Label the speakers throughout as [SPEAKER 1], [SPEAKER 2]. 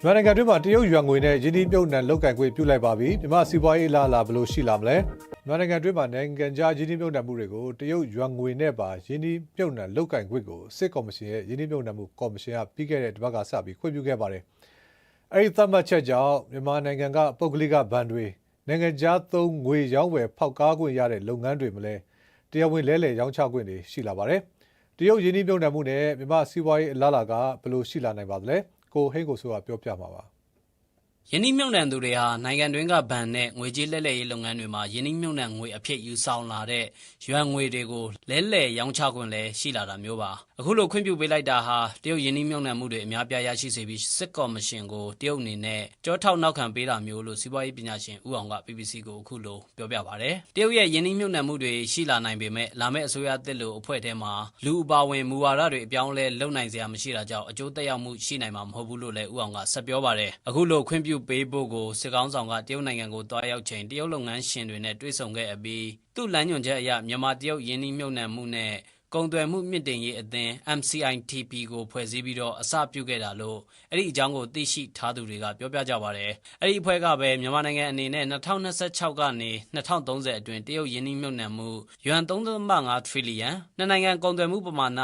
[SPEAKER 1] မြန်မာနိုင်ငံတွင်းမှာတရုတ်ယွမ်ငွေနဲ့ယင်းနှိမ့်မြုပ်နှံလုပ်ကိုင်ခွင့်ပြုလိုက်ပါပြီ။မြန်မာစီးပွားရေးလာဘယ်လိုရှိလာမလဲ။မြန်မာနိုင်ငံတွင်းမှာနိုင်ငံခြားယင်းနှိမ့်မြုပ်နှံမှုတွေကိုတရုတ်ယွမ်ငွေနဲ့ပါယင်းနှိမ့်မြုပ်နှံလုပ်ကိုင်ခွင့်ကိုစစ်ကော်မရှင်ရဲ့ယင်းနှိမ့်မြုပ်နှံမှုကော်မရှင်ကပြီးခဲ့တဲ့တစ်ပတ်ကစပြီးခွင့်ပြုခဲ့ပါတယ်။အဲဒီသတ်မှတ်ချက်ကြောင့်မြန်မာနိုင်ငံကပုဂ္ဂလိကဘဏ်တွေနိုင်ငံခြားသုံးငွေရောင်းဝယ်ဖောက်ကားခွင့်ရတဲ့လုပ်ငန်းတွေမလဲတရားဝင်လဲလှယ်ရောင်းချခွင့်တွေရှိလာပါတယ်။တရုတ်ယင်းနှိမ့်မြုပ်နှံမှုနဲ့မြန်မာစီးပွားရေးအလားအလာကဘယ်လိုရှိလာနိုင်ပါသလဲ။ကိုဟိန်းကိုဆိုကပြောပြမှာပါ
[SPEAKER 2] ယင်းနှိမ့်မြုပ်နှံသူတွေဟာနိုင်ငံတွင်းကဘဏ်နဲ့ငွေကြေးလဲလှယ်ရေးလုပ်ငန်းတွေမှာယင်းနှိမ့်မြုပ်နှံငွေအဖြစ်ယူဆောင်လာတဲ့ရွမ်ငွေတွေကိုလဲလှယ်ရောင်းချခွင့်လည်းရှိလာတာမျိုးပါအခုလိုခွင့်ပြုပေးလိုက်တာဟာတရုတ်ယင်းနှိမ့်မြုပ်နှံမှုတွေအများပြားရရှိစေပြီးစစ်ကော်မရှင်ကိုတရုတ်အနေနဲ့ကြောထောက်နောက်ခံပေးတာမျိုးလို့စီးပွားရေးပညာရှင်ဦးအောင်က BBC ကိုအခုလိုပြောပြပါတယ်တရုတ်ရဲ့ယင်းနှိမ့်မြုပ်နှံမှုတွေရှိလာနိုင်ပေမဲ့လာမယ့်အစိုးရသစ်လို့အဖွဲ့ထဲမှာလူအပါဝင်မူဝါဒတွေအပြောင်းလဲလုပ်နိုင်စရာမရှိတာကြောင့်အကျိုးသက်ရောက်မှုရှိနိုင်မှာမဟုတ်ဘူးလို့လည်းဦးအောင်ကဆက်ပြောပါတယ်အခုလိုခွင့်ပြုပေးဖို့ကိုစစ်ကောင်းဆောင်ကတရုတ်နိုင်ငံကိုတွားရောက်ချိန်တရုတ်လုပ်ငန်းရှင်တွေနဲ့တွေ့ဆုံခဲ့အပြီးသူ့လမ်းညွှန်ချက်အရမြန်မာတရုတ်ယင်းနှိမ့်မြုပ်နှံမှုနဲ့ကုန်သွယ်မှုမြင့်တင်ရေးအသင်း MCITP ကိုဖွဲ့စည်းပြီးတော့အစပြုခဲ့တာလို့အဲ့ဒီအကြောင်းကိုသိရှိထားသူတွေကပြောပြကြပါတယ်အဲ့ဒီအဖွဲ့ကပဲမြန်မာနိုင်ငံအနေနဲ့2026ကနေ2030အတွင်းတရုတ်ယင်းနှိမ့်မြုပ်နှံမှုယွမ်3.5 ထရီလီယံနှစ်နိုင်ငံကုန်သွယ်မှုပမာဏ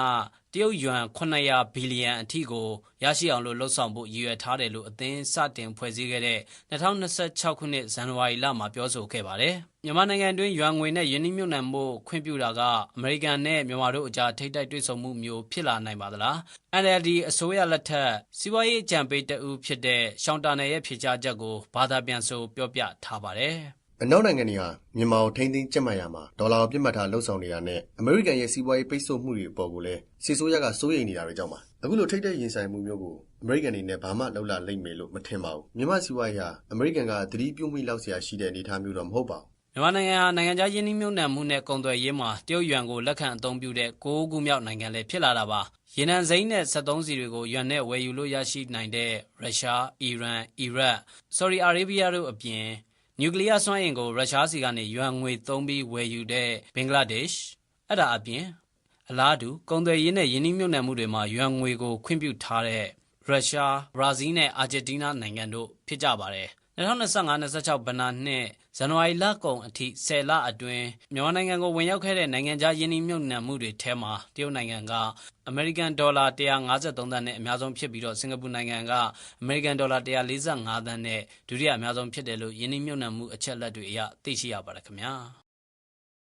[SPEAKER 2] တရုတ်ယွမ်900ဘီလီယံအထိကိုရရှိအောင်လို့လှုပ်ဆောင်ဖို့ရည်ရွယ်ထားတယ်လို့အသင်းစတင်ဖွဲ့စည်းခဲ့တဲ့2026ခုနှစ်ဇန်နဝါရီလမှာပြောဆိုခဲ့ပါတယ်မြန်မာနိုင်ငံတွင်းယွမ်ငွေနဲ့ယင်းနှိမ့်မြုပ်နှံမှုခွင့်ပြုတာကအမေရိကန်နဲ့မြန်မာတို့အကြားထိပ်တိုက်တွေ့ဆုံမှုမျိုးဖြစ်လာနိုင်ပါသလား NLD အစိုးရလက်ထက်စီးပွားရေးအကြံပေးတဦးဖြစ်တဲ့ရှောင်းတာနယ်ရဲ့ဖြေကြားချက်ကိုဘာသာပြန်ဆိုပြောပြထားပါတယ်
[SPEAKER 3] အနောက်နိုင်ငံတွေဟာမြန်မာကိုထိန်းသိမ်းကျပ်မှတ်ရမှာဒေါ်လာကိုပြစ်မှတ်ထားလှုပ်ဆောင်နေတာနဲ့အမေရိကန်ရဲ့စီးပွားရေးပိတ်ဆို့မှုတွေအပေါ်ကိုလည်းစစ်ဆိုးရကစိုးရိမ်နေတာတွေကြောင့်ပါအခုလိုထိပ်တိုက်ရင်ဆိုင်မှုမျိုးကိုအမေရိကန်တွေနဲ့ဘာမှလှုပ်လာလိမ့်မယ်လို့မထင်ပါဘူးမြန်မာစီးပွားရေးဟာအမေရိကန်ကသတိပြုမိလောက်စရာရှိတဲ့အနေအထားမျိုးတော့မဟုတ်ပါဘူး
[SPEAKER 2] မြန်မာနိုင်ငံဟာနိုင်ငံခြားယင်းနှိမ့်မြုပ်နှံမှုနဲ့ကုန်သွယ်ရေးမှာတရုတ်ယွမ်ကိုလက်ခံအသုံးပြုတဲ့9ခုမြောက်နိုင်ငံလည်းဖြစ်လာတာပါရေနံစိမ်းနဲ့73စီတွေကိုယွမ်နဲ့ဝယ်ယူလို့ရရှိနိုင်တဲ့ရုရှားအီရန်အီရတ်ဆော်ဒီအာရေဗျတို့အပြင်နျူကလ িয়ার စွမ်းအင်ကိုရုရှားစီကနေယွမ်ငွေသုံးပြီးဝယ်ယူတဲ့ဘင်္ဂလားဒေ့ရှ်အဲ့ဒါအပြင်အလားတူကုန်သွယ်ရေးနဲ့ယင်းနှိမ့်မြုပ်နှံမှုတွေမှာယွမ်ငွေကိုခွင့်ပြုထားတဲ့ရုရှားဘရာဇီးနဲ့အာဂျင်တီးနားနိုင်ငံတို့ဖြစ်ကြပါတယ်2025-26ဘဏ္ဍာနှစ်ဇန်နဝါရီလကုန်အထိ10လအတွင်းမြန်မာနိုင်ငံကိုဝင်ရောက်ခဲ့တဲ့နိုင်ငံခြားယင်းနှိမ့်မြုပ်နှံမှုတွေထဲမှာတရုတ်နိုင်ငံကအမေရိကန်ဒေါ်လာ153သန်းနဲ့အများဆုံးဖြစ်ပြီးတော့စင်ကာပူနိုင်ငံကအမေရိကန်ဒေါ်လာ145သန်းနဲ့ဒုတိယအများဆုံးဖြစ်တယ်လို့ယင်းနှိမ့်မြုပ်နှံမှုအချက်အလက်တွေအရသိရှိရပါတယ်ခင်ဗျာ